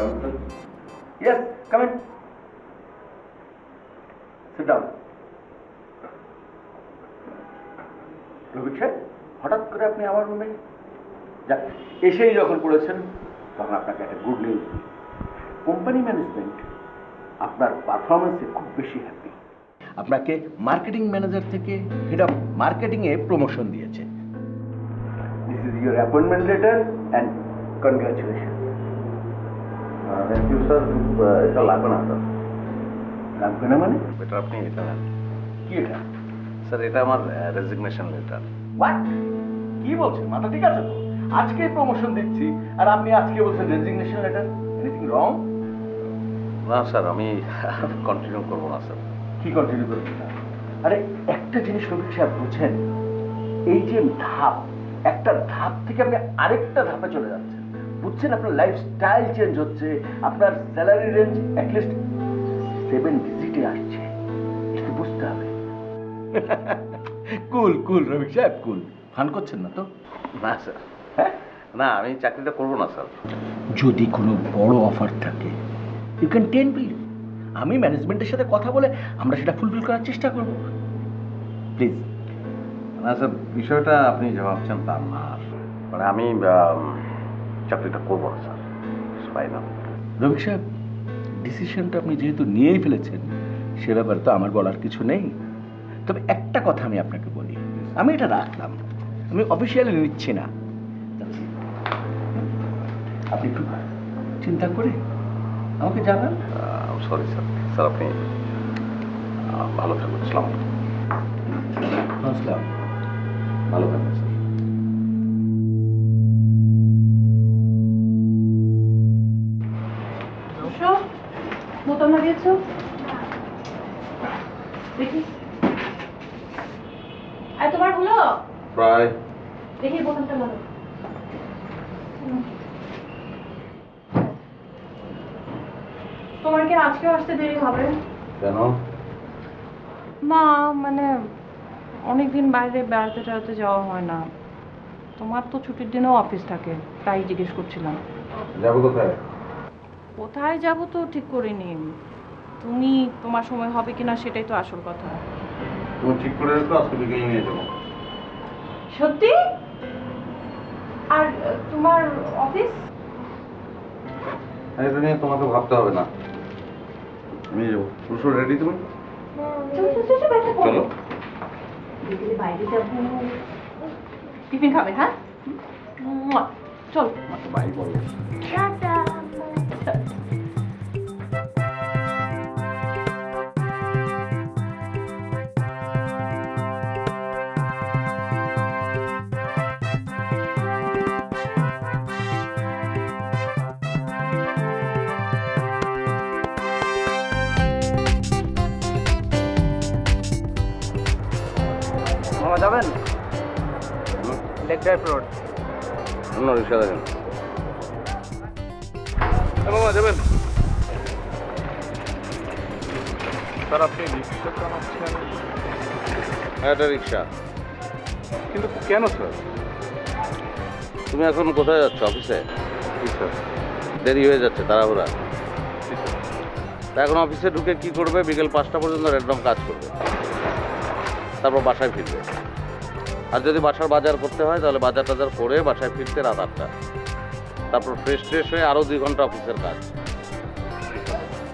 Yes, come in. Sit down. রবিক সাহেব, হঠাৎ করে আপনি আমার রুমে যাক, এসেই যখন পড়েছেন তখন আপনাকে একটা গুড নিউজ দিই। কোম্পানি ম্যানেজমেন্ট আপনার পারফরমেন্সে খুব বেশি হ্যাপি। আপনাকে মার্কেটিং ম্যানেজার থেকে হেড অফ মার্কেটিংয়ে প্রমোশন দিয়েছে। This is your appointment letter and congratulation. Thank you sir. এটা লাগবে না স্যার। লাগবে না মানে? এটা আপনি এটা নেন। কি এটা? স্যার এটা আমার রেজিগনেশন লেটার। হোয়াট? কি বলছেন? মাথা ঠিক আছে তো? আজকে প্রমোশন দিচ্ছি আর আপনি আজকে বলছেন রেজিগনেশন লেটার। Anything wrong? না স্যার, আমি কন্টিনিউ করবো না স্যার। কি কন্টিনিউ করবেন না? আরে একটা জিনিস রবিক সাহেব বুঝছেন, এই যে ধাপ, একটা ধাপ থেকে আপনি আরেকটা ধাপে চলে যাচ্ছেন, বুঝছেন? আপনার লাইফস্টাইল চেঞ্জ হচ্ছে, আপনার স্যালারি রেঞ্জ অ্যাটলিস্ট 7 ডিজিটে আসছে। এটা বুঝতে হবে। কুল কুল রবিক সাহেব, কুল। ফান করছেন না তো? না স্যার, হ্যাঁ, না আমি চাকরিটা করবো না স্যার। যদি কোনো বড় অফার থাকে ইউ ক্যান টেন মি। আমি ম্যানেজমেন্টের সাথে কথা বলে আমরা সেটা ফুলফিল করার চেষ্টা করব। প্লিজ। না স্যার, বিষয়টা আপনি যে ভাবছেন তা না। মানে আমি চাকরিটা করবো না স্যার, ফাইনাল। রবিক সাহেব, ডিসিশনটা আপনি যেহেতু নিয়েই ফেলেছেন সে ব্যাপারে তো আমার বলার কিছু নেই। তবে একটা কথা আমি আপনাকে বলি, আমি এটা রাখলাম, আমি অফিসিয়ালি নিচ্ছি না। আপনি একটু চিন্তা করে আমাকে জানান। Sorry sir. স্যার আপনি ভালো থাকবেন। আসসালামু আলাইকুম। আসসালাম। ভালো থাকবেন স্যার। বোতাম লাগিয়েছ দেখি। আর তোমার হলো? প্রায়। দেখি বোতামটা লাগো। তোমার কি আজকেও আসতে দেরি হবে? কেন? না মানে অনেকদিন বাইরে বেড়াতে টেড়াতে যাওয়া হয় না। তোমার তো ছুটির দিনেও অফিস থাকে, তাই জিজ্ঞেস করছিলাম। যাবো কোথায়? কোথায় যাব তো ঠিক করিনি। তুমি তোমার সময় হবে কিনা সেটাই তো আসল কথা। তুমি ঠিক করে রেখো, আজকে বিকেলে নিয়ে যাবো। সত্যি? আর তোমার অফিস? এটা নিয়ে তোমাকে ভাবতে হবে না, নিয়ে যাবো। পুরো রেডি তুমি? চলো। বিকেলে বাইরে যাবো। টিফিন খাবে? হ্যাঁ চল। বাই বলো। মামা যাবেন? Lake drive road. অন্য রিক্সা দেখেন। মামা যাবেন? স্যার আপনি রিক্সা চালাচ্ছেন? হ্যাঁ, এটা রিক্সা। কিন্তু কেন স্যার? তুমি এখন কোথায় যাচ্ছ? অফিসে? জি স্যার। দেরি হয়ে যাচ্ছে, তাড়াহুড়া। জি স্যার। তা এখন অফিসে ঢুকে কি করবে? বিকেল 5টা পর্যন্ত র্যান্ডম কাজ করবে, তারপর বাসায় ফিরবে। আর যদি বাসার বাজার করতে হয় তাহলে বাজার টাজার করে বাসায় ফিরতে রাত 8টা। তারপর ফ্রেশ হয়ে আরও 2 ঘন্টা অফিসের কাজ,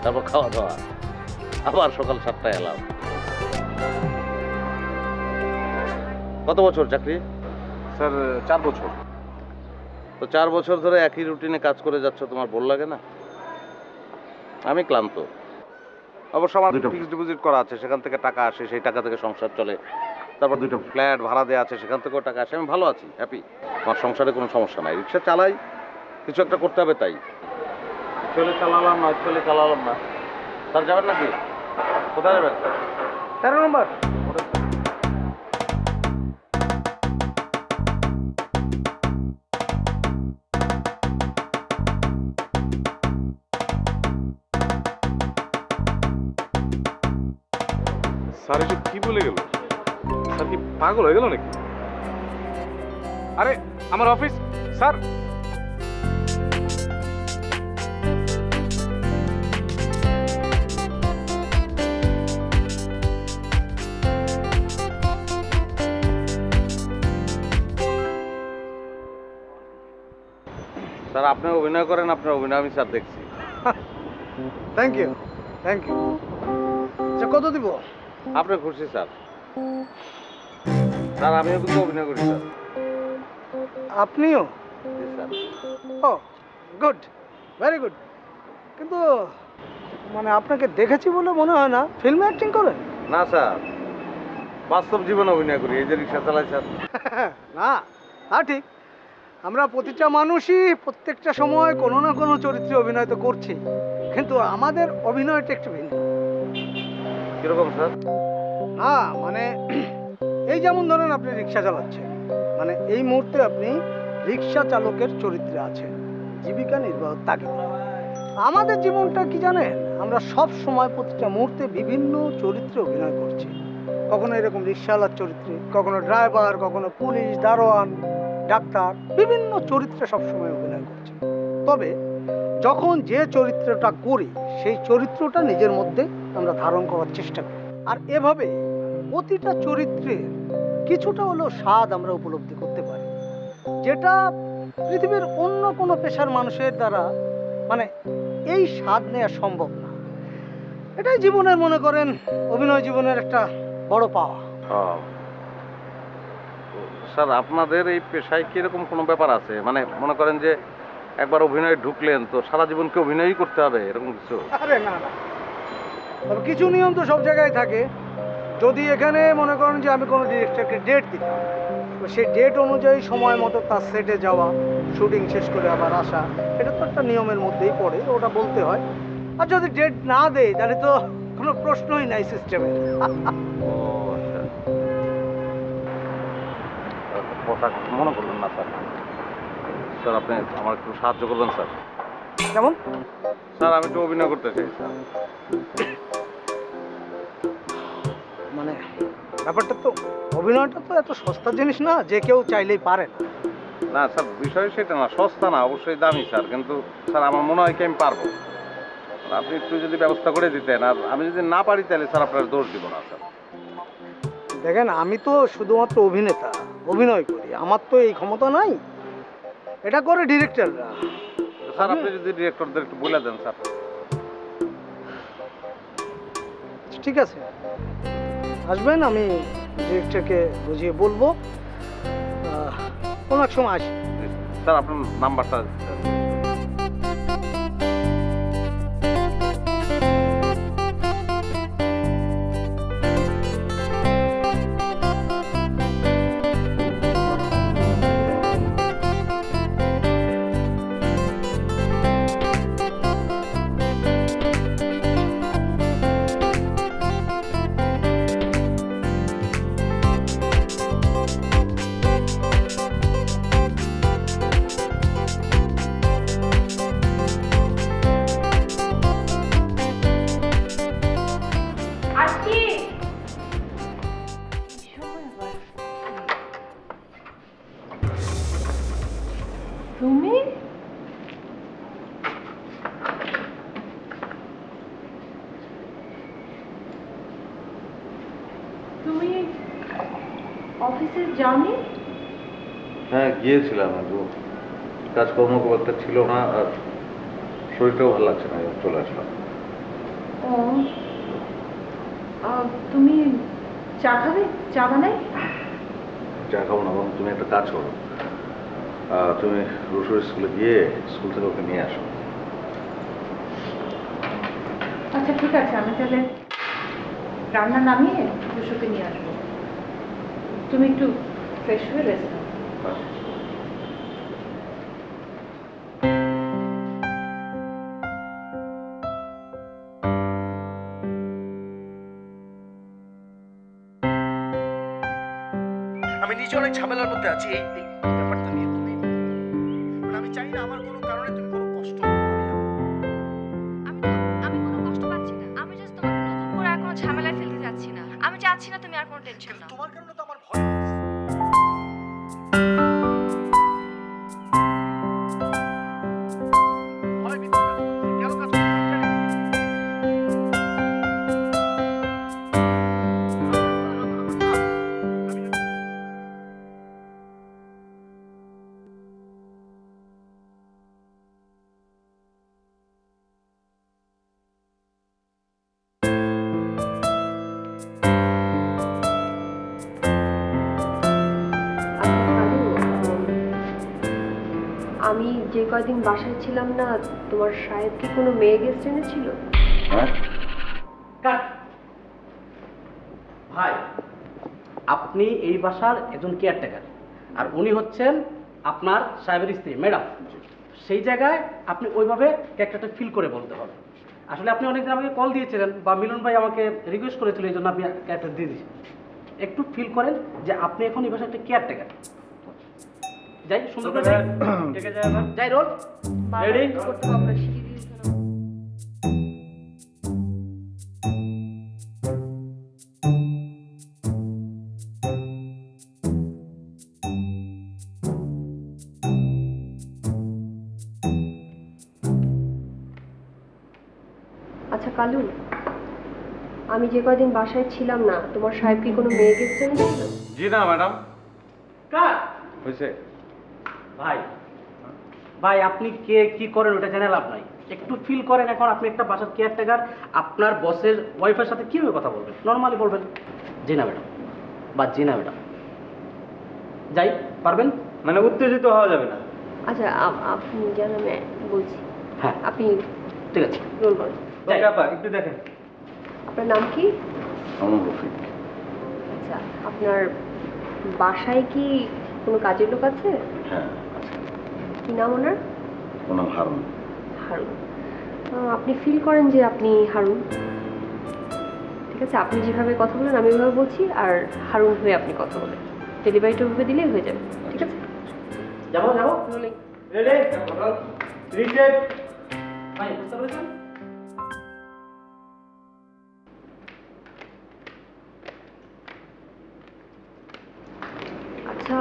তারপর খাওয়া দাওয়া, আবার সকাল 7টায় এলাম। কত বছর চাকরি? স্যার 4 বছর। তো 4 বছর ধরে একই রুটিনে কাজ করে যাচ্ছ, তোমার বোর লাগে না? আমি ক্লান্ত। অবশ্য আমার ফিক্সড ডিপোজিট করা আছে, সেখান থেকে টাকা আসে, সেই টাকা থেকে সংসার চলে। তারপর 2টা ফ্ল্যাট ভাড়া দেওয়া আছে, সেখান থেকেও টাকা আসে। আমি ভালো আছি, হ্যাপি। আমার সংসারে কোনো সমস্যা নাই। রিক্সা চালাই, কিছু একটা করতে হবে তাই। চলে চালালাম না, চলে চালালাম না। স্যার যাবেন নাকি? কোথায় যাবেন? 13 নম্বর। স্যার এসব কি বলে গেল? স্যার কি পাগল হয়ে গেল নাকি? আরে আমার অফিস স্যার। আপনি অভিনয় করেন, আপনার অভিনয় আমি স্যার দেখছি। Thank you, thank you. আচ্ছা, কত দিব? আপনি খুশি স্যার। স্যার আমিও কিন্তু অভিনয় করি স্যার। আপনিও? জি স্যার। ও গুড, ভেরি গুড। কিন্তু মানে আপনাকে দেখেছি বলে মনে হয় না ফিল্মে অ্যাক্টিং করেন। না স্যার, বাস্তব জীবনে অভিনয় করি, এই যে রিক্সা চালাই স্যার। না, তা ঠিক। আমরা প্রতিটা মানুষই প্রত্যেকটা সময় কোনো না কোনো চরিত্রে অভিনয় তো করছি, কিন্তু আমাদের অভিনয়টা একটু ভিন্ন। কিরকম স্যার? না মানে এই যেমন ধরেন আপনি রিক্সা চালাচ্ছেন, মানে এই মুহূর্তে আপনি রিক্সা চালকের চরিত্রে আছেন, জীবিকা নির্বাহ তাগিদে। আমাদের জীবনটা কি জানেন, আমরা সব সময় প্রতিটা মুহূর্তে বিভিন্ন চরিত্রে অভিনয় করছি। কখনো এরকম রিক্সাওয়ালার চরিত্রে, কখনো ড্রাইভার, কখনো পুলিশ, দারোয়ান, ডাক্তার, বিভিন্ন চরিত্রে সবসময় অভিনয় করছি। তবে যখন যে চরিত্রটা করি সেই চরিত্রটা নিজের মধ্যে আমরা ধারণ করার চেষ্টা করি, আর এভাবে প্রতিটা চরিত্রের কিছুটা হলেও স্বাদ আমরা উপলব্ধি করতে পারি, যেটা পৃথিবীর অন্য কোনো পেশার মানুষের দ্বারা মানে এই স্বাদ নেওয়া সম্ভব না। এটাই জীবনের মনে করেন অভিনয় জীবনের একটা বড় পাওয়া। স্যার আপনাদের এই পেশায় কি এরকম কোনো ব্যাপার আছে, মানে মনে করেন যে একবার অভিনয়ে ঢুকলেন তো সারা জীবন কি অভিনয়ই করতে হবে, এরকম কিছু? আরে না না, তবে কিছু নিয়ম তো সব জায়গায় থাকে। যদি এখানে মনে করেন যে আমি কোনো ডিরেক্টরকে ডেট দিতাম, তো সেই ডেট অনুযায়ী সময় মতো তার সেটে যাওয়া, শুটিং শেষ করে আবার আসা, এটা তো একটা নিয়মের মধ্যেই পড়ে, ওটা বলতে হয়। আর যদি ডেট না দেয় তাহলে তো কোনো প্রশ্নই নাই সিস্টেমে। ও আচ্ছা, কথা মনে করলেন না স্যার। স্যার আপনি আমার একটু সাহায্য করবেন স্যার। কেমন? স্যার আমি একটু অভিনয় করতে চাই স্যার। মানে ব্যাপারটা তো, অভিনয়টা তো এত সস্তা জিনিস না যে কেউ চাইলেই পারে না। না স্যার, বিষয় সেটা না, সস্তা না, অবশ্যই দামি স্যার, কিন্তু স্যার আমার মনে হয় কি আমি পারবো। আপনি একটু যদি ব্যবস্থা করে দিতেন, আর আমি যদি না পারি তাহলে স্যার আপনার দোষ দিব না স্যার। দেখেন, আমি তো শুধুমাত্র অভিনেতা, অভিনয় করি, আমার তো এই ক্ষমতা নাই, এটা করে ডিরেক্টররা। স্যার আপনি যদি ডিরেক্টরদের একটু বলে দেন স্যার। ঠিক আছে, আসবেন, আমি ডিরেক্টরকে বুঝিয়ে বলবো। কোনো এক সময় আসি। স্যার আপনার নাম্বারটা তুমি তুমি অফিসে যাওনি? হ্যাঁ গিয়েছিলাম, একটু কাজকর্ম খুব একটা ছিল না, আর শরীরটাও ভালো লাগছে না, চলে আসলাম। ও, তুমি চা খাবে? চা বানাই? চা খাবো না, বরং তুমি একটা কাজ করো, তুমি রুশুর স্কুলে গিয়ে স্কুল থেকে ওকে নিয়ে আসো। আচ্ছা ঠিক আছে, আমি তাহলে রান্না নামিয়ে রুশুকে নিয়ে আসবো। তুমি একটু ফ্রেশ হয়ে রেস্ট নাও। আমি নিজে অনেক ঝামেলার মধ্যে আছি এই ব্যাপারটা নিয়ে। তুমি মানে আমি চাই না আমার কোনো কারণে তুমি কোনো কষ্ট পাও। আমি কোনো কষ্ট পাচ্ছি না। আমি জাস্ট তোমাকে নতুন করে আর কোনো ঝামেলায় ফেলতে যাচ্ছি না। আমি চাচ্ছি না তুমি আর কোনো টেনশন নাও। তোমার কারণে তো আমার ভয় লাগছে। ভয় ভিতরে কাজ করছে। কেন কাজ করছে আমি জানি না। কয়দিন বাসায় ছিলাম না তোমার সাহেব কি কোনো মেয়ে গেস্ট এনেছিল? হ্যাঁ কাট। ভাই, আপনি এই বাসার একজন কেয়ারটেকার, আর উনি হচ্ছেন আপনার সাহেবের স্ত্রী ম্যাডাম। সেই জায়গায় আপনি ওইভাবে ক্যারেক্টারটা ফিল করে বলতে হবে। আসলে আপনি অনেকদিন আমাকে কল দিয়েছিলেন বা মিলন ভাই আমাকে রিকোয়েস্ট করেছিল, এই জন্য আপনি ক্যারেক্টার দিয়ে দিয়েছেন। একটু ফিল করেন যে আপনি এখন এই বাসার একটা কেয়ারটেকার। যাই সুন্দর করে যাই। যাই রোল রেডি। করতে পারবো না, শিখিয়ে দিয়েছে না। আচ্ছা কালু, আমি যে কয়দিন বাসায় ছিলাম না তোমার সাহেব কি কোনো মেয়ে গেস্ট এনেছিল? জি না ম্যাডাম। কাট। হয়েছে? ভাই, ভাই আপনি কে কি করেন ওটা জেনে লাভ নাই। একটু ফিল করেন, এখন আপনি একটা বাসার কেয়ারটেকার, আপনার বসের ওয়াইফের সাথে কিভাবে কথা বলবেন? নর্মালি বলবেন জি না ম্যাডাম বা জি না ম্যাডাম। যাই, পারবেন? মানে উত্তেজিত হওয়া যাবে না। আচ্ছা আপনি জান, আমি বলছি, হ্যাঁ আপনি ঠিক আছে। রোল করেন। যাই। আপা একটু দেখেন। আপনার নাম কি? আমার রফিক। আচ্ছা, আপনার বাসায় কি কোনো কাজের লোক আছে? হ্যাঁ আচ্ছা, কি নাম ওনার? ওনার হারুন। হারুন। আপনি ফিল করেন যে আপনি হারুন। ঠিক আছে, আপনি যেভাবে কথা বলেন আমি ওইভাবে বলছি, আর হারুন হয়ে আপনি কথা বলেন। ডেলিভারিটা ওইভাবে দিলেই হয়ে যাবে। ঠিক আছে? যাবো যাবো। রোলিং। Ready reset. ভাই বুঝতে পেরেছেন? আচ্ছা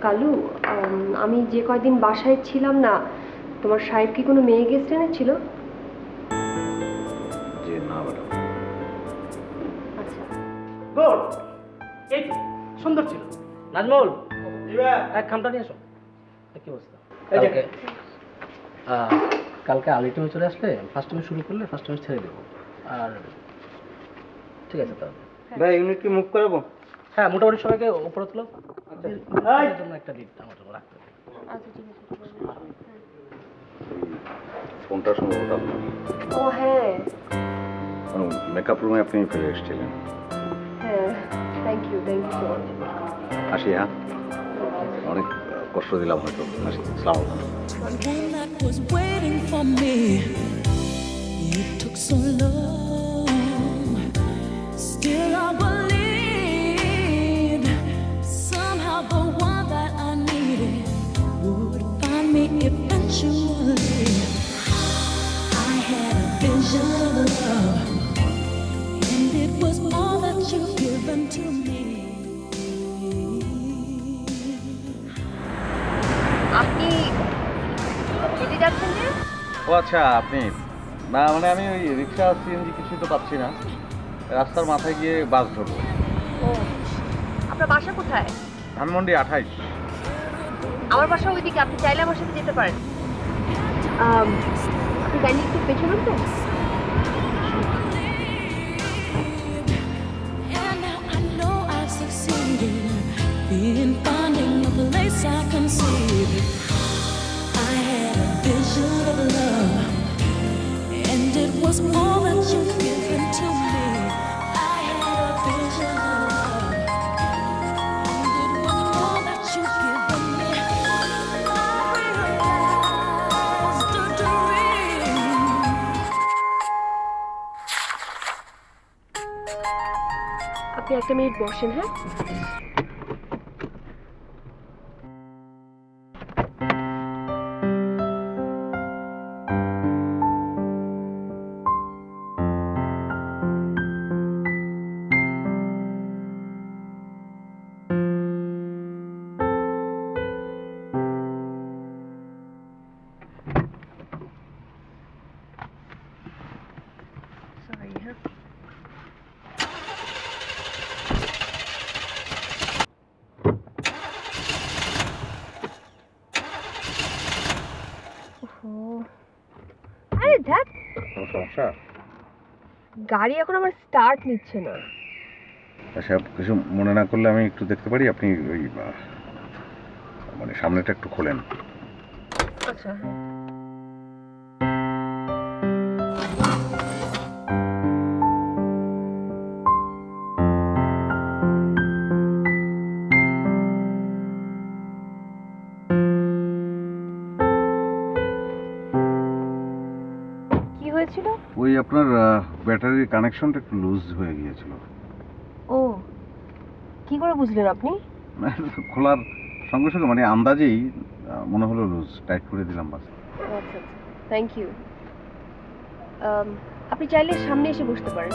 কালু, আমি যে কয়দিন বাসায় ছিলাম না তোমার সাহেব কি কোনো মেয়ে গেস্ট এনেছিল? জি না ম্যাডাম। আচ্ছা, গুড। এই তো সুন্দর ছিল। নাজমুল, এক খামটা নিয়ে এসো। কি অবস্থা? কালকে কালকে আর্লি টাইমে চলে আসলে ফার্স্ট টাইমে শুরু করলে ফার্স্ট টাইমে ছেড়ে দেবো। আর ঠিক আছে তাহলে। ভাই ইউনিট কি মুভ করাবো? হ্যাঁ, মোটামুটি সবাইকে উপরে তুলো। এর জন্য একটা ডিট আমার জন্য রাখতে হবে। আচ্ছা ঠিক আছে। ফোনটা সম্ভবত আপনার। ও হ্যাঁ মেকআপ রুমে আপনি ফেলে এসেছিলেন। হ্যাঁ, থ্যাংক ইউ সো মাচ। আসি, হ্যাঁ অনেক কষ্ট দিলাম হয়তো। আসি, আসসালামু আলাইকুম। One that was waiting for me. It took so long. Still I believed somehow the one that I needed would find me eventually. I had a vision of love, and it was all that you've given to me. আপনি হেঁটে যাচ্ছেন যে? ও আচ্ছা, আপনি না মানে আমি ওই রিক্সা সিএনজি কিছুই তো পাচ্ছি না, রাস্তার মাথায় গিয়ে বাস ধরবো। ও, আপনার বাসা কোথায়? ধানমন্ডি 28। আমার বাসা ওইদিকে, আপনি চাইলে আমার সাথে যেতে পারেন। আপনি গাড়ি একটু পেছনে তো? And now I know I've succeeded in finding a place I can see. I had a vision of love, and it was all that you've given to me. I had a vision of love, and it was all that you've given me. I realized a dream. আপনি একটা minute বসেন, হ্যাঁ? Sorry, হ্যাঁ? আরে দেখ, কোনো সমস্যা? গাড়ি এখন আমার স্টার্ট নিচ্ছে না। আচ্ছা, কিছু মনে না করলে আমি একটু দেখতে পারি? আপনি ওই মানে সামনেটা একটু খোলেন। আচ্ছা। কি হয়েছিল? ওই আপনার ব্যাটারির কানেকশনটা একটু লুজ হয়ে গিয়েছিল। ও, কি করে বুঝলেন আপনি? খোলার সঙ্গে সঙ্গে মানে আন্দাজেই মনে হলো লুজ, টাইট করে দিলাম বাস। আচ্ছা আচ্ছা, থ্যাংক ইউ। আপনি চাইলে সামনে এসে বসতে পারেন।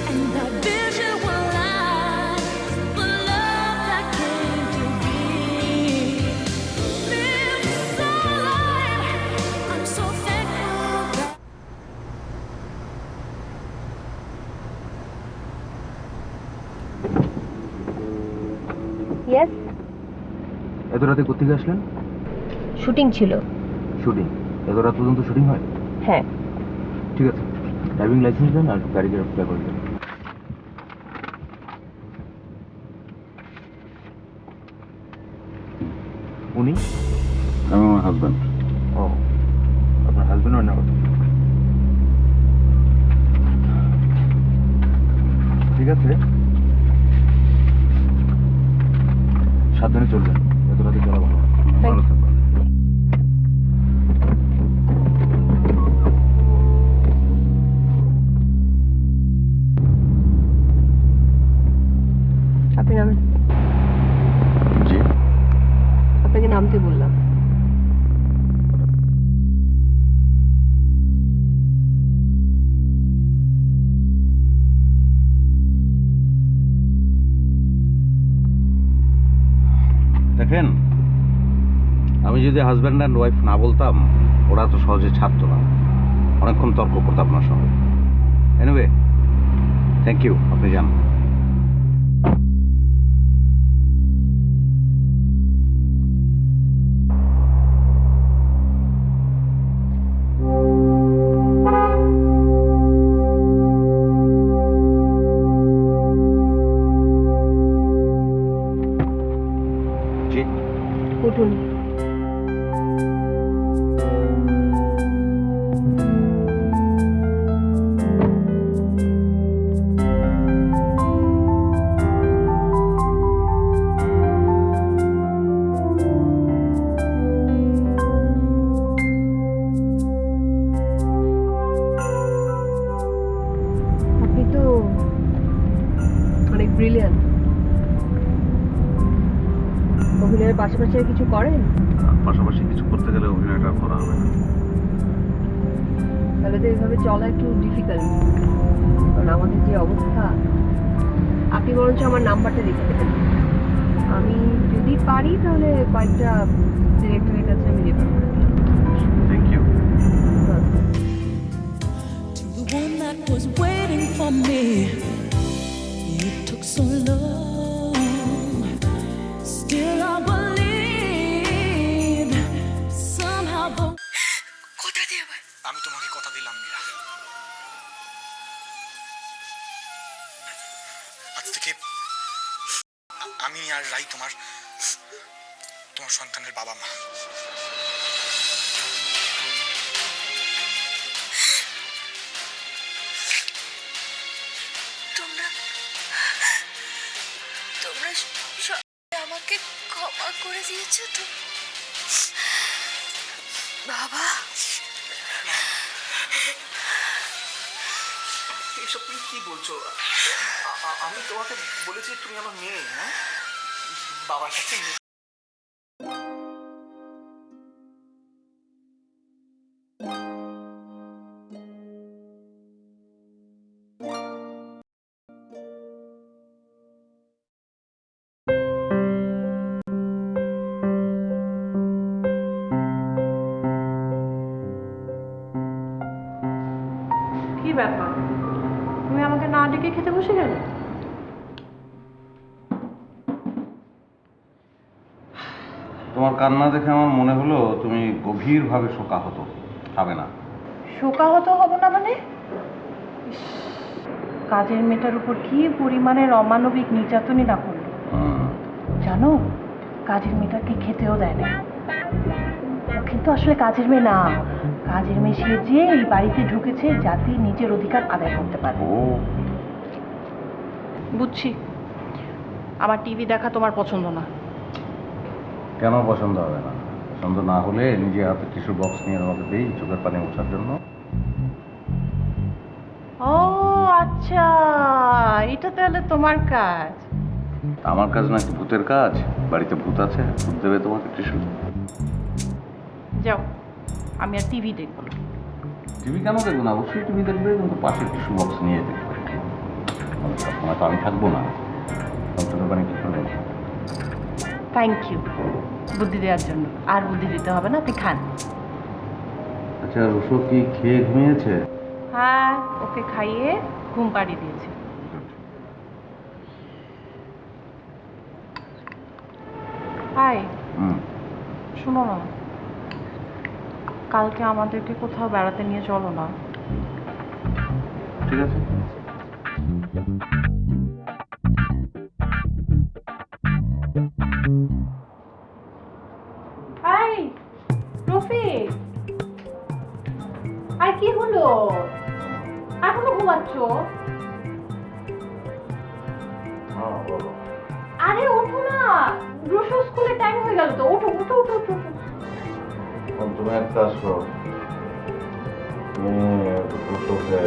And the visualize the love that came to be. Feels so alive. I'm so thankful that yes, এত রাতে কোথেকে আসলেন? শুটিং ছিল। শুটিং? এত রাত পর্যন্ত শুটিং হয়? হ্যাঁ। ঠিক আছে, ড্রাইভিং লাইসেন্স দেন আর গাড়িকে অ্যাপ্লাই করে দেন। উনি? আমি আমার হাজব্যান্ড। ও, আপনার হাজবেন্ড হয় না? ঠিক আছে, সাবধানে চলবেন, এত রাতে চলা ভালো না। ভালো থাকবেন। আপনি নামেন। জি। আপনাকে নামতে বললাম। দেখেন, আমি যদি হাজব্যান্ড অ্যান্ড ওয়াইফ না বলতাম, ওরা তো সহজে ছাড়তো না, অনেকক্ষণ তর্ক করতো আপনার সঙ্গে। এনিওয়ে, থ্যাংক ইউ, আপনি যান। জি। উঠুন। আপনি তো অনেক ব্রিলিয়ান্ট। অভিনয়ের পাশাপাশি আর কিছু করেন? পাশাপাশি কিছু করতে গেলে অভিনয়টা করা হবে না। তাহলে তো এইভাবে চলা একটু ডিফিকাল্ট, কারণ আমাদের যে অবস্থা। আপনি বরঞ্চ আমার নাম্বারটা রেখে দেবেন, আমি যদি পারি তাহলে কয়েকটা ডিরেক্টরের কাছে আমি রেফার করে দিই। Thank you. to the one that was waiting for me. It took so long. Still I believe somehow the কোথা দিয়ে আবার? আমি তোমাকে কথা দিলাম মীরা, আজ থেকে আমি আর রাই তোমার সন্তানের বাবা মা। তোমরা সবাই আমাকে ক্ষমা করে দিয়েছো তো বাবা? এসব তুমি কি বলছো? আমি তোমাকে বলেছি তুমি আমার মেয়ে। হ্যাঁ, বাবার কাছে কি ব্যাপার, তুমি আমাকে না ডেকে খেতে বসে গেলে? তোমার কান্না দেখে আমার মনে হলো তুমি গভীরভাবে শোকাহত। হবে না? শোকাহত হব না মানে? ইস, কাজের মেয়েটার উপর কি পরিমাণের অমানবিক নির্যাতনই না করলো। জানো, কাজের মেয়েটাকে খেতেও দেয় না। ও কিন্তু আসলে কাজের মেয়ে না, কাজের মেয়ে সেজে এই বাড়িতে ঢুকেছে যাতে নিজের অধিকার আদায় করতে পারে। বুঝছি, আমার টিভি দেখা তোমার পছন্দ না। কেন পছন্দ হবে না? পছন্দ না হলে নিজে হাতে টিস্যু বক্স নিয়ে আমাকে দেই চোখের পানি মোছার জন্য। ও আচ্ছা, এটা তাহলে তোমার কাজ। আমার কাজ নাকি ভূতের কাজ? বাড়িতে ভূত আছে, ভূত দেবে তোমাকে টিস্যু? যাও, আমি আর টিভি দেখবো না। টিভি কেন দেখবো না? অবশ্যই টিভি দেখবে, কিন্তু পাশে টিস্যু বক্স নিয়ে দেখবে। সবসময় তো আমি থাকবো না, চোখের পানি ঠিক করে নেবো। থ্যাংক ইউ বুদ্ধি দেওয়ার জন্য। আর বুদ্ধি দিতে হবে না, আপনি খান। আচ্ছা, রুশো কি খেয়ে ঘুমিয়েছে? হ্যাঁ, ওকে খাইয়ে ঘুম পাড়িয়ে দিয়েছি। হাই, শোনো না, কালকে আমাদেরকে কোথাও বেড়াতে নিয়ে চলো না। ঠিক আছে। হাই রফিক, আর কি হলো? এখনো ঘুমাচ্ছ? আরে ওঠো না, রুশো স্কুলে টাইম হয়ে গেল তো। ওঠো ওঠো ওঠো ওঠো। তুমি এক কাজ করো, তুমি রুশোকে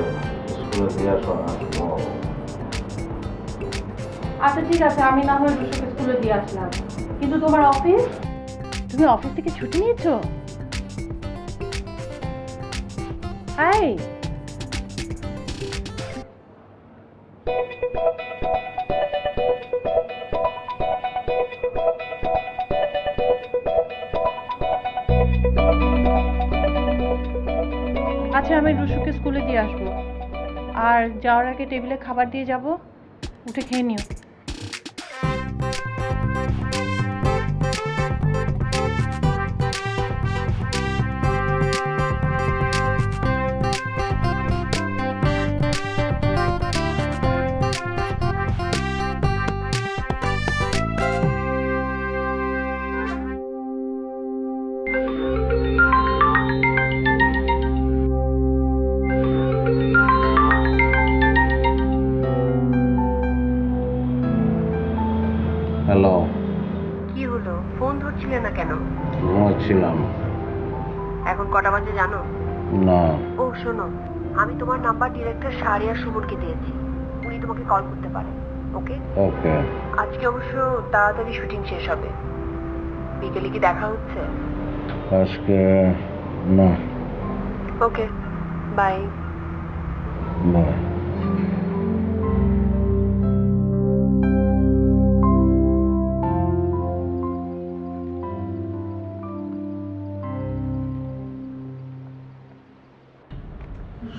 স্কুলে দিয়ে আসো না। আচ্ছা ঠিক আছে, আমি না হয় রুশোকে স্কুলে দিয়ে আসলাম, কিন্তু তোমার অফিস? তুমি অফিস থেকে ছুটি নিয়েছো? হাই, আচ্ছা আমি রুশুকে স্কুলে দিয়ে আসবো, আর যাওয়ার আগে টেবিলে খাবার দিয়ে যাব, উঠে খেয়ে নিও। হ্যালো। কি হলো, ফোন ধরছিলে না কেন? ঘুমাচ্ছিলাম। এখন কটা বাজে জানো? না। ও শোনো, আমি তোমার নাম্বার ডিরেক্টর শাহরিয়ার সুমনকে দিয়েছি, উনি তোমাকে কল করতে পারেন। ওকে ওকে। আজকে অবশ্য তাড়াতাড়ি শুটিং শেষ হবে, বিকেলে কি দেখা হচ্ছে? আজকে না। ওকে, বাই। বাই।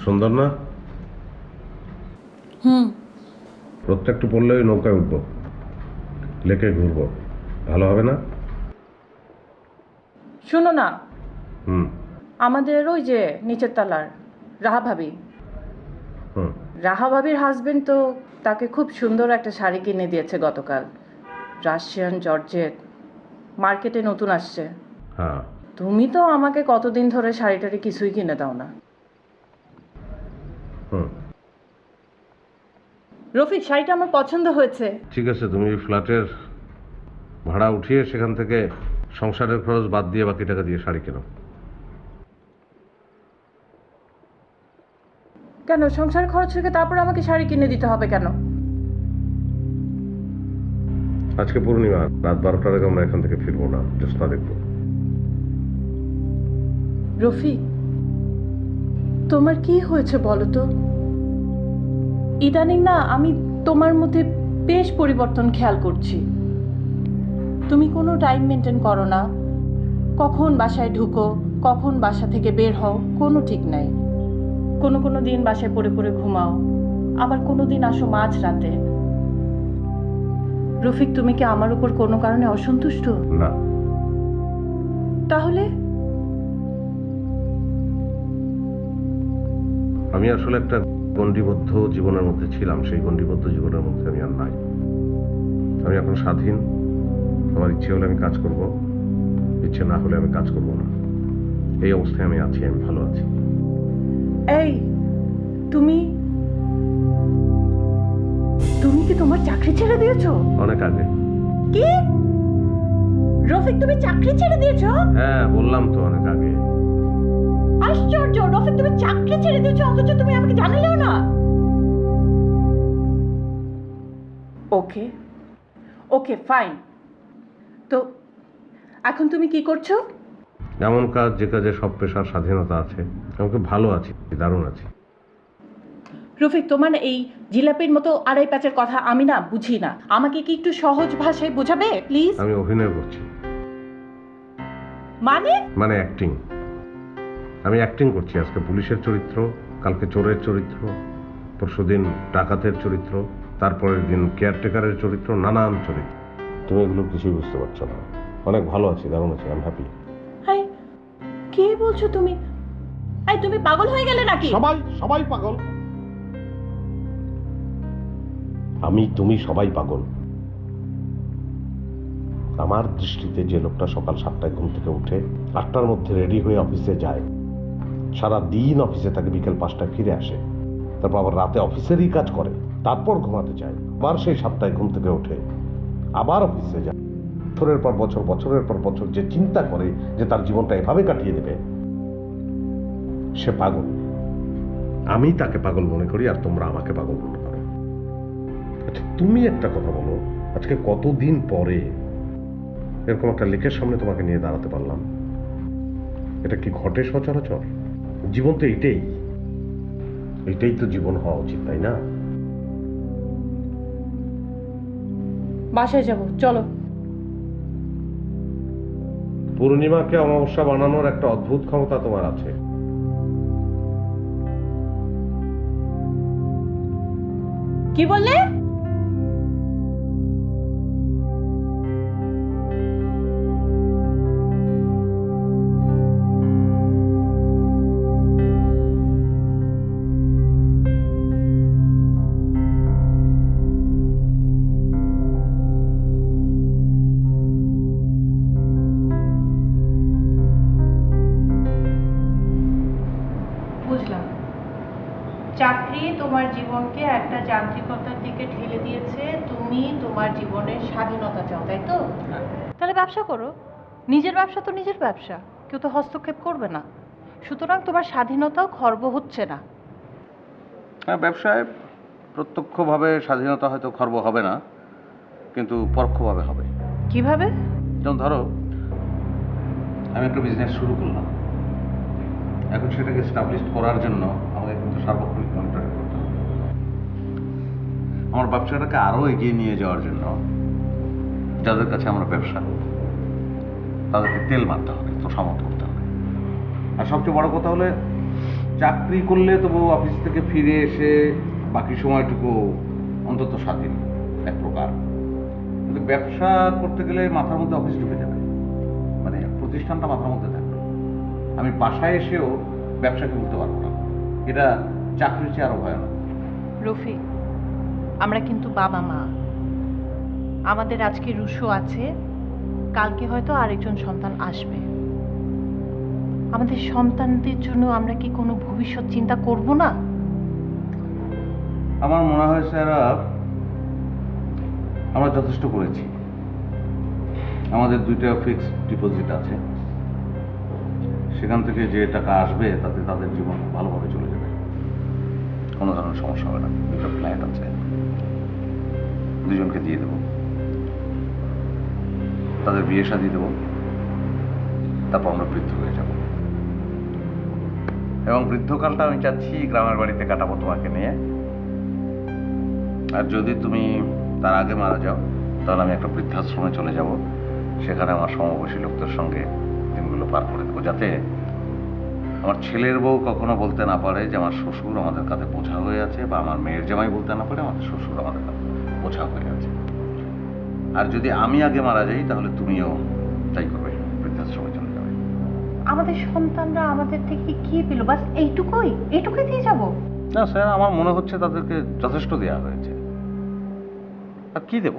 সুন্দর না? প্রত্যেকটা পড়লে ওই নৌকায় উঠবো, লেকে ঘুরবো, ভালো হবে না? শোনো না, হুম। আমাদের ওই যে নিচের তলার রাহা ভাবি, হুম। রাহা ভাবির হাজবেন্ড তো তাকে খুব সুন্দর একটা শাড়ি কিনে দিয়েছে গতকাল, রাশিয়ান জর্জেট, মার্কেটে নতুন আসছে। হ্যাঁ। তুমি তো আমাকে কতদিন ধরে শাড়িটারি কিছুই কিনে দাও না। হুম। রফিক, শাড়িটা আমার পছন্দ হয়েছে। ঠিক আছে, তুমি ফ্ল্যাটের ভাড়া উঠিয়ে সেখান থেকে সংসারের খরচ বাদ দিয়ে বাকি টাকা দিয়ে শাড়ি কেনো। কেন সংসার খরচ থেকে তারপর আমাকে শাড়ি কিনে দিতে হবে কেন? আজকে পূর্ণিমা, রাত 12টার আগে আমরা এখান থেকে ফিরবো না, জ্যোৎস্না দেখবো। রফিক, তোমার কি হয়েছে বলো তো? ইদানিং না আমি তোমার মধ্যে বেশ পরিবর্তন খেয়াল করছি। তুমি কোনো টাইম মেনটেন করো না, কখন বাসায় ঢুকো, কখন বাসা থেকে বের হও কোনো ঠিক নাই। কোনো কোনো দিন বাসায় পড়ে পড়ে ঘুমাও, আবার কোনো দিন আসো মাঝ রাতে। রফিক, তুমি কি আমার উপর কোনো কারণে অসন্তুষ্ট? না। তাহলে আমি আসলে একটা গণ্ডিবদ্ধ জীবনের মধ্যে ছিলাম, সেই গণ্ডিবদ্ধ জীবনের মধ্যে আমি আর নাই। আমি এখন স্বাধীন। আমার ইচ্ছে হলে আমি কাজ করব, ইচ্ছে না হলে আমি কাজ করব না। এই অবস্থায় আমি আছি, আমি ভালো আছি। এই তুমি তুমি কি তোমার চাকরি ছেড়ে দিয়েছো? অনেক আগে। কি রফিক, তুমি চাকরি ছেড়ে দিয়েছো? হ্যাঁ, বললাম তো অনেক আগে। আশ্চর্য রফিক, তুমি চাকরি ছেড়ে দিয়েছো অথচ তুমি আমাকে জানালেও না। ওকে ওকে ফাইন, তো এখন তুমি কি করছো? এমন কাজ যে কাজে সব পেশার স্বাধীনতা আছে। আমি খুব ভালো আছি, দারুণ আছি। রফিক, তোমার এই জিলাপির মতো আড়াই প্যাচের কথা আমি না বুঝি না, আমাকে কি একটু সহজ ভাষায় বোঝাবে প্লিজ? আমি অভিনয় করছি। মানে অ্যাক্টিং। আমি অ্যাক্টিং করছি। আজকে পুলিশের চরিত্র, কালকে চোরের চরিত্র, পরশুদিন ডাকাতের চরিত্র, তারপরের দিন কেয়ারটেকারের চরিত্র, নানান চরিত্র। তুমি এগুলো কিছুই বুঝতে পারছো না। অনেক ভালো আছি, দারুণ আছি, আমি হ্যাপি। হাই, কি বলছো তুমি? আই, তুমি পাগল হয়ে গেলে নাকি? সবাই পাগল। আমি, তুমি সবাই পাগল। আমার দৃষ্টিতে যে লোকটা সকাল 7টায় ঘুম থেকে উঠে 8টার মধ্যে রেডি হয়ে অফিসে যায়, সারা দিন অফিসে থাকে, বিকেল 5টায় ফিরে আসে, তারপর আবার রাতে অফিসেরই কাজ করে, তারপর ঘুমাতে যায়, আবার সেই 7টায় ঘুম থেকে উঠে আবার অফিসে যায়, বছরের পর বছর, বছরের পর বছর যে চিন্তা করে যে তার জীবনটা এভাবে কাটিয়ে দেবে, সে পাগল। আমি তাকে পাগল মনে করি, আর তোমরা আমাকে পাগল মনে করো। আচ্ছা, তুমি একটা কথা বলো, আজকে কতদিন পরে এরকম একটা লেকের সামনে তোমাকে নিয়ে দাঁড়াতে পারলাম? এটা কি ঘটে সচরাচর? জীবন তো এইটাই তো জীবন হওয়া উচিত, তাই না? বাসায় যাব, চলো। পূর্ণিমাকে অমাবস্যা বানানোর একটা অদ্ভুত ক্ষমতা তোমার আছে। কি বললে? বুঝলাম, চাকরি তোমার জীবনকে একটা যান্ত্রিকতার দিকে ঠেলে দিয়েছে, তুমি তোমার জীবনের স্বাধীনতা চাও, তাই তো? তাহলে ব্যবসা করো, নিজের ব্যবসা তো নিজের ব্যবসা, কেউ তো হস্তক্ষেপ করবে না, সুতরাং তোমার স্বাধীনতাও খর্ব হচ্ছে না। হ্যাঁ, ব্যবসায় প্রত্যক্ষভাবে স্বাধীনতা হয়তো খর্ব হবে না, কিন্তু পরোক্ষভাবে হবে। কিভাবে? যেমন ধরো, আমি একটা বিজনেস শুরু করলাম, এখন সেটাকে এস্টাবলিশ করার জন্য আমাকে কিন্তু সার্বক্ষণিক মনিটরিং করতে হবে। আমার ব্যবসাটাকে আরও এগিয়ে নিয়ে যাওয়ার জন্য যাদের কাছে আমরা ব্যবসা, তাদেরকে তেল মারতে হবে, তোষামত করতে হবে। আর সবচেয়ে বড় কথা হলে, চাকরি করলে তবু অফিস থেকে ফিরে এসে বাকি সময়টুকু অন্তত স্বাধীন এক প্রকার, কিন্তু ব্যবসা করতে গেলে মাথার মধ্যে অফিস ঢুকে যাবে, মানে প্রতিষ্ঠানটা মাথার মধ্যে থাকবে। আমি বাসায় এসেও ব্যবসাকে বলতে পারবো না, এটা চাকরির চেয়ে আরো ভয়ানক। রফিক, আমরা কিন্তু বাবা মা, আমাদের আজকে রুশো আছে, কালকে হয়তো আরেকজন সন্তান আসবে। আমাদের সন্তানদের জন্য আমরা কি কোনো ভবিষ্যৎ চিন্তা করব না? আমার মনে হয় স্যারা, আমরা যথেষ্ট করেছি। আমাদের 2টা ফিক্সড ডিপোজিট আছে, সেখান থেকে যে টাকা আসবে তাতে তাদের জীবন ভালোভাবে চলে যাবে, কোনো ধরনের সমস্যা হবে না। 2টা ফ্ল্যাট আছে, দুজনকে দিয়ে দেবো, তাদের বিয়ে শাদী দেবো, তারপর আমরা বৃদ্ধ হয়ে যাব, এবং বৃদ্ধকালটা আমি চাচ্ছি গ্রামের বাড়িতে কাটাবো তোমাকে নিয়ে। আর যদি তুমি তার আগে মারা যাও, তাহলে আমি একটা বৃদ্ধাশ্রমে চলে যাব, সেখানে আমার সমবয়সী লোকদের সঙ্গে দিনগুলো পার করে দেবো, যাতে আমার ছেলের বউ কখনো বলতে না পারে যে আমার শ্বশুর আমাদের কাছে বোঝা হয়ে আছে, বা আমার মেয়ের জামাই বলতে না পারে আমাদের শ্বশুর আমাদের কাছে বোঝা হয়ে আছে। আর যদি আমি আগে মারা যাই, তাহলে তুমিও তাই করবে, বৃদ্ধাশ্রমে চলে যাবে। আমাদের সন্তানরা আমাদের থেকে কি পেল? বাস এইটুকুই দিয়ে যাবো? না স্যার, আমার মনে হচ্ছে তাদেরকে যথেষ্ট দেওয়া হয়েছে। আর কি দেব?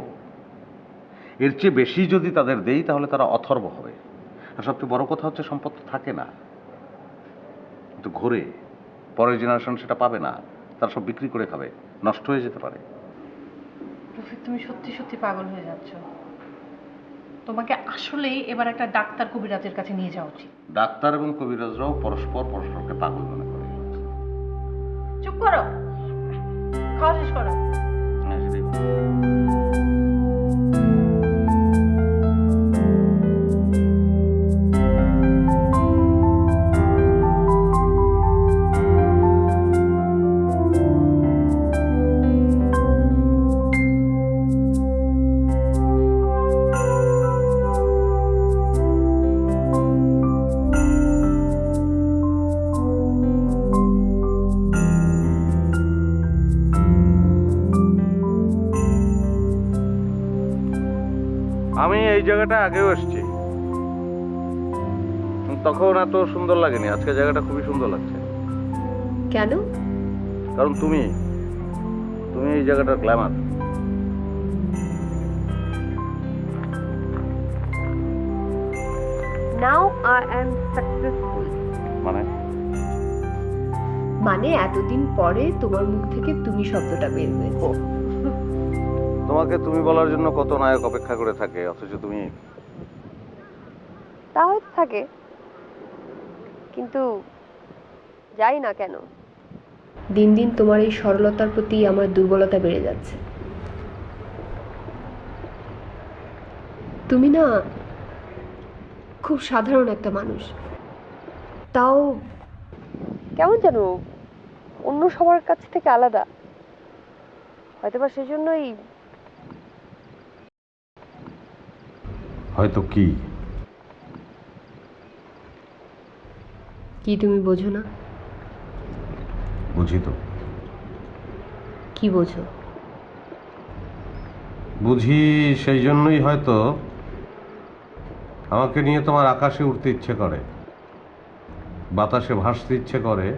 এর চেয়ে বেশি যদি তাদের দেই তাহলে তারা অথর্ব হবে। আর সবচেয়ে বড় কথা হচ্ছে সম্পদ তো থাকে না, কিন্তু ঘুরে পরের জেনারেশন সেটা পাবে না, তারা সব বিক্রি করে খাবে, নষ্ট হয়ে যেতে পারে। রফিক, তুমি সত্যি সত্যি পাগল হয়ে যাচ্ছ। তোমাকে আসলেই এবার একটা ডাক্তার কবিরাজের কাছে নিয়ে যাওয়া উচিত। ডাক্তার এবং কবিরাজরাও পরস্পরকে পাগল মনে করে। চুপ করো, খাওয়া শেষ করো। হ্যাঁ, সেটাই। আমি এই জায়গাটা আগেও এসেছি, তখন এত সুন্দর লাগেনি। আজকে জায়গাটা খুবই সুন্দর লাগছে। কেন? কারণ তুমি এই জায়গাটার Glamour. Now I am successful. মানে এতদিন পরে তোমার মুখ থেকে তুমি শব্দটা বের হয়েছে। তোমাকে তুমি বলার জন্য কত নায়ক অপেক্ষা করে থাকে, অথচ তুমি। তা হয়তো থাকে, কিন্তু যাই না কেন, দিন দিন তোমার এই সরলতার প্রতি আমার দুর্বলতা বেড়ে যাচ্ছে। তুমি না খুব সাধারণ একটা মানুষ, তাও কেমন যেন অন্য সবার কাছ থেকে আলাদা। হয়তোবা সেজন্যই। হয়তো কি? কি তুমি বোঝো না? বুঝি তো। কি বোঝো? বুঝি সেই জন্যই হয়তো আমাকে নিয়ে তোমার আকাশে উঠতে ইচ্ছে করে, বাতাসে ভাসতে ইচ্ছে করে,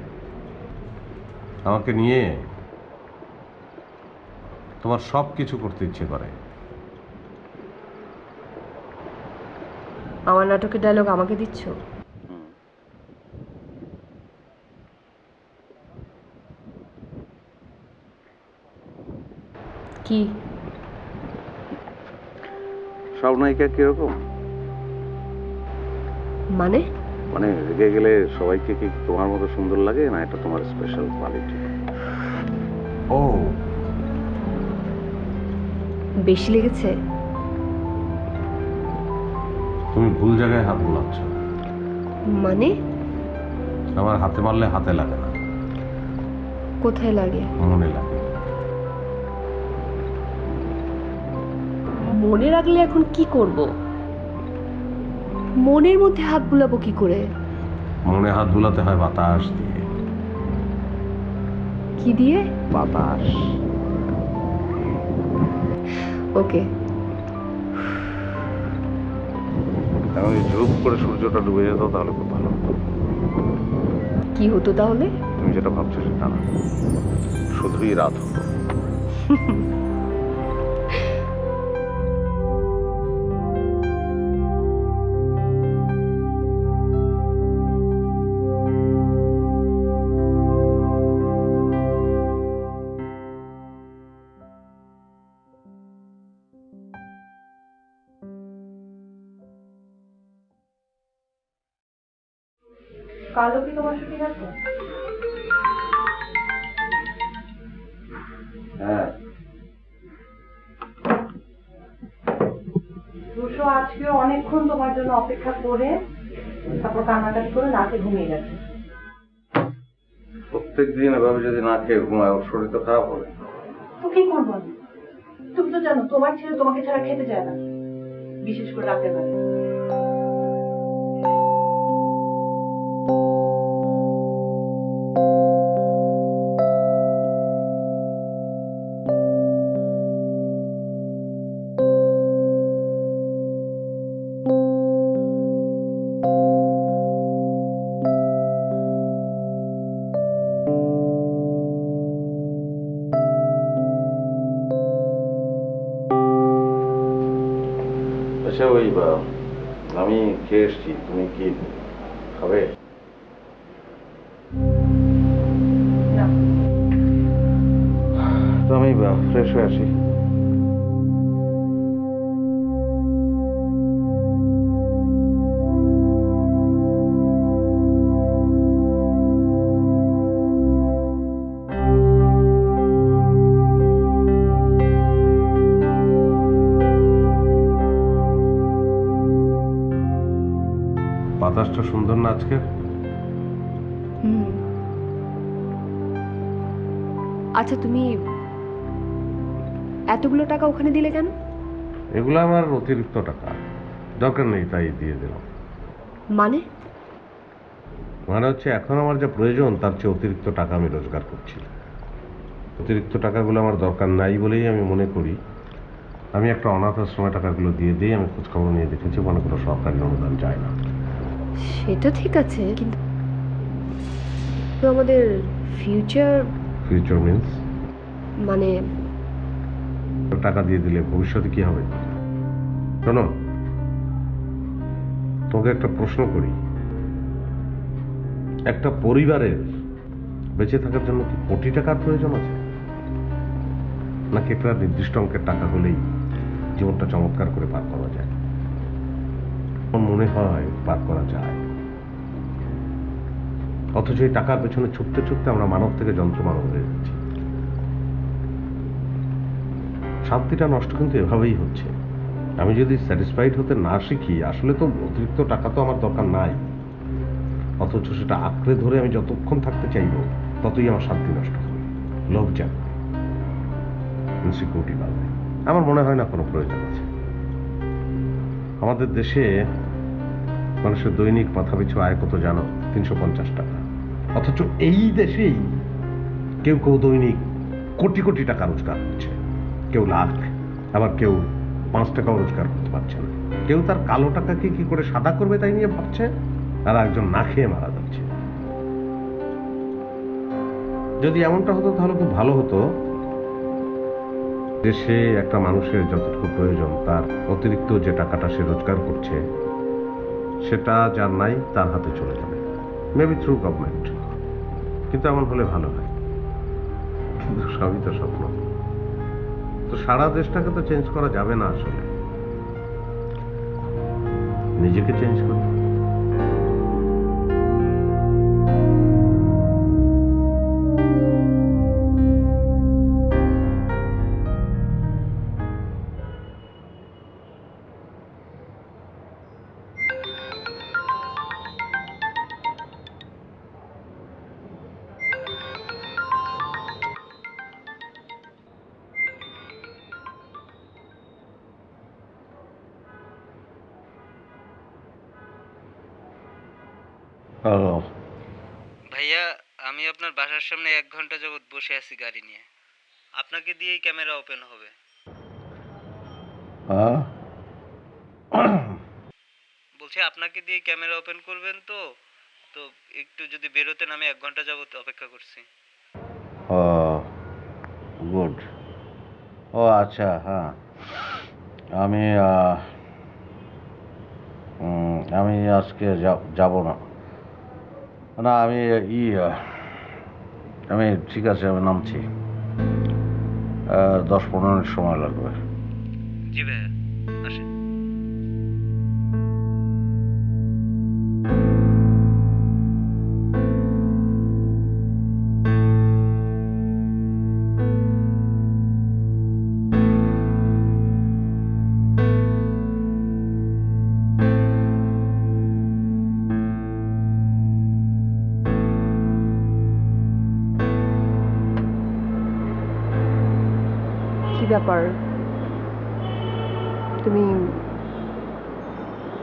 আমাকে নিয়ে তোমার সব কিছু করতে ইচ্ছে করে। আমার নাটকের ডায়লগ আমাকে দিচ্ছ? কি সব নায়িকা কিরকম? মানে? মানে রেগে গেলে সবাইকে কি তোমার মতো সুন্দর লাগে, না এটা তোমার স্পেশাল কোয়ালিটি? ও, বেশি লেগেছে? তুমি ভুল জায়গায় হাত বোলাচ্ছ। মানে? আমার হাতে মারলে হাতে লাগে না, কোথায় লাগে? মনে লাগে। মনে রাখলে এখন কি করব? মনের মধ্যে হাত বুলাবো কি করে? মনে হাত বুলাতে হয় বাতাস দিয়ে। কি দিয়ে? বাতাস। ওকে। এখন যদি ঝুপ করে সূর্যটা ডুবে যেত তাহলে খুব ভালো হতো। কি হতো তাহলে? তুমি যেটা ভাবছো সেটা না, শুধুই রাত হতো। কালো কি তোমার শুটিং আছে? হ্যাঁ, দুশো আজকেও অনেকক্ষণ তোমার জন্য অপেক্ষা করে তারপর কান্নাকাটি করে রাতে ঘুমিয়ে গেছে। প্রত্যেক দিন এভাবে যদি না খেয়ে ঘুমায় ওর শরীর তো খারাপ হবে। তো কি করবো আমি? তুমি তো জানো তোমার ছেলে তোমাকে ছাড়া খেতে চায় না, বিশেষ করে রাতের বেলা। হচ্ছে ওই আমি খেয়ে এসছি, তুমি কি খাবে? তো আমি ফ্রেশ হয়ে আসি। বাতাসটা সুন্দর না আজকে? আচ্ছা, তুমি এতগুলো টাকা ওখানে দিলে কেন? এগুলো আমার অতিরিক্ত টাকা, দরকার নেই তাই দিয়ে দিলাম। মানে? মানে হচ্ছে এখন আমার যা প্রয়োজন তার চেয়ে অতিরিক্ত টাকা আমি রোজগার করছি। অতিরিক্ত টাকাগুলো আমার দরকার নাই বলেই আমি মনে করি আমি একটা অনাথ আশ্রমে টাকাগুলো দিয়ে দিই। আমি খোঁজখবর নিয়ে দেখেছি মনে কোনো সরকারি অনুদান যায় না। সেটা ঠিক আছে, কিন্তু আমাদের ফিউচার মিনস মানে টাকা দিয়ে দিলে ভবিষ্যতে কি হবে? শোনো, তোমাকে একটা প্রশ্ন করি, একটা পরিবারের বেঁচে থাকার জন্য কি কোটি টাকার প্রয়োজন আছে, নাকি একটা নির্দিষ্ট অঙ্কের টাকা হলেই জীবনটা চমৎকার করে পার করা যায়? আমার মনে হয় পার করা যায়। অথচ এই টাকার পেছনে ছুটতে ছুটতে আমরা মানব থেকে যন্ত্র মানব হয়ে যাচ্ছি। শান্তিটা নষ্ট কিন্তু এভাবেই হচ্ছে। আমি যদি স্যাটিসফাইড হতে না শিখি, আসলে তো অতিরিক্ত টাকা তো আমার দরকার নাই, অথচ সেটা আঁকড়ে ধরে আমি যতক্ষণ থাকতে চাইব ততই আমার শান্তি নষ্ট হবে, লোভ জাগবে, ইনসিকিউরিটি বাড়বে। আমার মনে হয় না কোনো প্রয়োজন আছে। আমাদের দেশে মানুষের দৈনিক মাথাপিছু আয় কত জানো? 350 টাকা। অথচ এই দেশেই কেউ কেউ দৈনিক কোটি কোটি টাকা রোজগার করছে, কেউ লাখ, আবার কেউ 5 টাকাও রোজগার করতে পারছে না। কেউ তার কালো টাকাকে কি করে সাদা করবে তাই নিয়ে ভাবছে, আর একজন না খেয়ে মারা যাচ্ছে। যদি এমনটা হতো তাহলে খুব ভালো হতো। দেশে একটা মানুষের যতটুকু প্রয়োজন তার অতিরিক্ত যে টাকাটা সে রোজগার করছে সেটা যার নাই তার হাতে চলে যাবে, মেবি থ্রু গভর্নমেন্ট। কিন্তু এমন হলে ভালো হয়, কিন্তু সবই তো স্বপ্ন। তো সারা দেশটাকে তো চেঞ্জ করা যাবে না, আসলে নিজেকে চেঞ্জ করতে। ভাইয়া, আমি আপনার বাসার সামনে 1 ঘন্টা যাবত বসে আছি গাড়ি নিয়ে। আপনাকে দিয়েই ক্যামেরা ওপেন হবে। বলছি আপনাকে দিয়ে ক্যামেরা ওপেন করবেন তো? তো একটু যদি বেরোতেন, আমি 1 ঘন্টা যাবত অপেক্ষা করছি। গুড। ও আচ্ছা, হ্যাঁ, আমি আমি আজকে যাব না। না, আমি ঠিক আছে, আমি নামছি। 10-15 মিনিট সময় লাগবে। জি ভাইয়া, আসেন। কি ব্যাপার, তুমি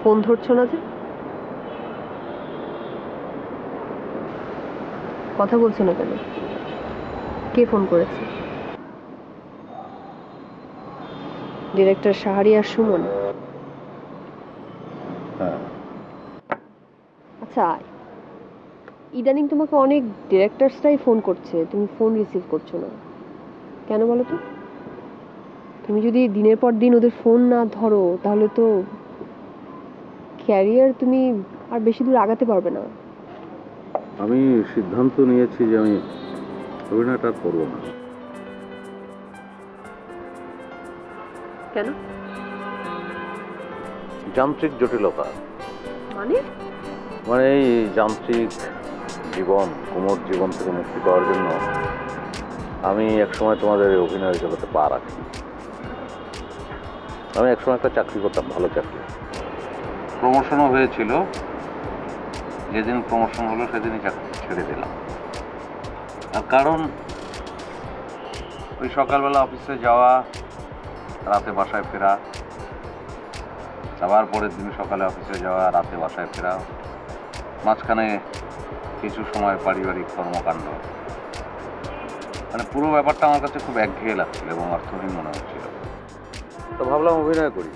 ফোন ধরছো না যে? কথা বলছো না কেন? কে ফোন করেছে? ডিরেক্টর শাহরিয়ার সুমন? আচ্ছা, ইদানিং তোমাকে অনেক ডিরেক্টরসরাই ফোন করছে, তুমি ফোন রিসিভ করছো না কেন বলো তো? তুমি যদি দিনের পর দিন ওদের ফোন না ধরো তাহলে তো ক্যারিয়ার তুমি আর বেশি দূর আগাতে পারবে না। আমি সিদ্ধান্ত নিয়েছি যে আমি অভিনয়টা আর করবো না। কেন? যান্ত্রিক জটিলতা, মানে? মানে এই যান্ত্রিক জীবন, কুমোর জীবন থেকে মুক্তি পাওয়ার জন্য আমি একসময় তোমাদের এই অভিনয় জগতে পা রাখি। আমি একসময় একটা চাকরি করতাম, ভালো চাকরি, প্রমোশনও হয়েছিল। যেদিন প্রমোশন হলো সেদিনই চাকরি ছেড়ে দিলাম। আর কারণ ওই সকালবেলা অফিসে যাওয়া, রাতে বাসায় ফেরা, আবার পরের দিন সকালে অফিসে যাওয়া, রাতে বাসায় ফেরা, মাঝখানে কিছু সময় পারিবারিক কর্মকাণ্ড, মানে পুরো ব্যাপারটা আমার কাছে খুব একঘেয়ে লাগছিল এবং অর্থহীন মনে হচ্ছিল। তো ভাবলাম অভিনয় করি,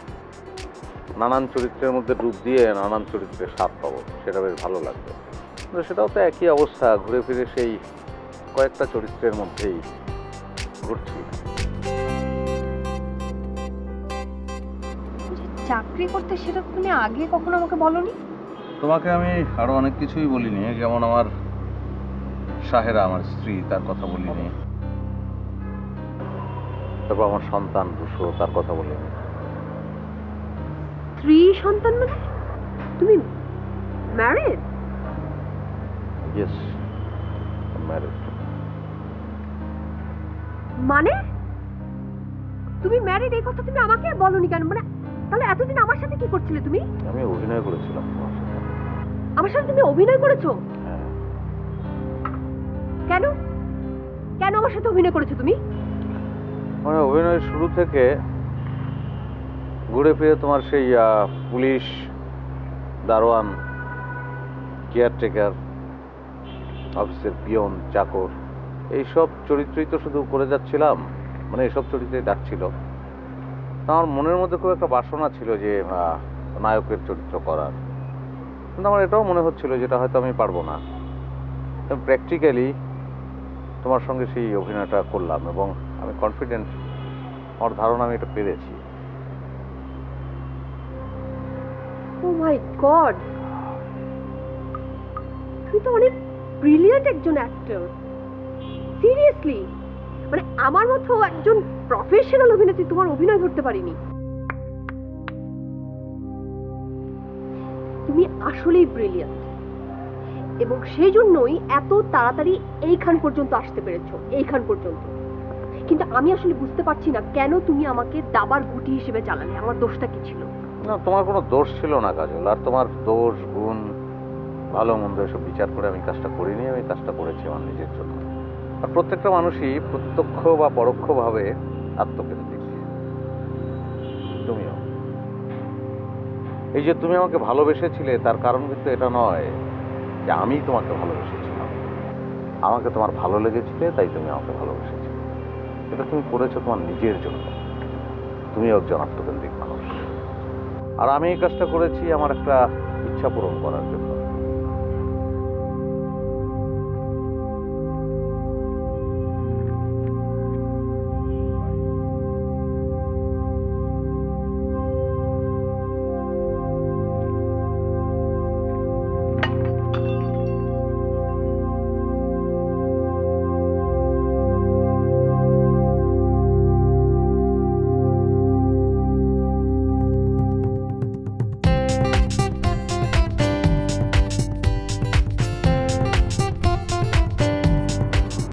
নানান চরিত্রের মধ্যে ডুব দিয়ে নানান চরিত্রের স্বাদ পাবো, সেটা বেশ ভালো লাগবে। কিন্তু সেটাও তো একই অবস্থা, ঘুরে ফিরে সেই কয়েকটা চরিত্রের মধ্যেই ঘুরছি। চাকরি করতে, সেটা তুমি আগে কখনো আমাকে বলনি। তোমাকে আমি আরো অনেক কিছুই বলিনি, যেমন আমার সাহেরা, আমার স্ত্রী, তার কথা বলিনি। তারপর আমার সন্তান দুশো, তার কথা বলিনি। স্ত্রী সন্তান? মানে তুমি ম্যারিড? Yes, married. মানে তুমি ম্যারিড, এই কথা তুমি আমাকে বলনি কেন? মানে তাহলে এতদিন আমার সাথে কি করছিলে তুমি? আমি অভিনয় করেছিলাম তোমার সাথে। আমার সাথে তুমি অভিনয় করেছো? হ্যাঁ। কেন কেন আমার সাথে অভিনয় করেছো তুমি? মানে অভিনয়ের শুরু থেকে ঘুরে ফিরে তোমার সেই পুলিশ, দারোয়ান, কেয়ারটেকার, অফিসের পিয়ন, চাকর, এইসব চরিত্রই তো শুধু করে যাচ্ছিলাম, মানে এইসব চরিত্রই ডাকছিল। আমার মনের মধ্যে খুব একটা বাসনা ছিল যে নায়কের চরিত্র করার, কিন্তু আমার এটাও মনে হচ্ছিল যেটা হয়তো আমি পারবো না। প্র্যাকটিক্যালি তোমার সঙ্গে সেই অভিনয়টা করলাম এবং আমি কনফিডেন্ট, আমার ধারণা আমি এটা পেরেছি। ও মাই গড, তুমি তো অনেক ব্রিলিয়ান্ট একজন অ্যাক্টর। সিরিয়াসলি, মানে আমার মতো একজন প্রফেশনাল অভিনেত্রী তোমার অভিনয় করতে পারিনি। তুমি আসলেই ব্রিলিয়ান্ট, এবং সেই জন্যই এত তাড়াতাড়ি এইখান পর্যন্ত আসতে পেরেছো, এইখান পর্যন্ত। কিন্তু আমি আসলে বুঝতে পারছি না কেন তুমি আমাকে দাবার গুটি হিসেবে চালালে। আমার দোষটা কি ছিল? না, তোমার কোনো দোষ ছিল না কাজল। আর তোমার দোষ, গুণ, ভালো মন্দ এসব বিচার করে আমি কাজটা করিনি, আমি কাজটা করেছি আমার নিজের জন্য। আর প্রত্যেকটা মানুষই প্রত্যক্ষ বা পরোক্ষভাবে আত্মকেন্দ্রিক, তুমিও। এই যে তুমি আমাকে ভালোবেসেছিলে, তার কারণ কিন্তু এটা নয় যে আমি তোমাকে ভালোবেসেছিলাম। আমাকে তোমার ভালো লেগেছিলে, তাই তুমি আমাকে ভালোবেসেছিলে। এটা তুমি করেছো তোমার নিজের জন্য। তুমি একজন আত্মকেন্দ্রিক মানুষ, আর আমি এই কাজটা করেছি আমার একটা ইচ্ছা পূরণ করার জন্য।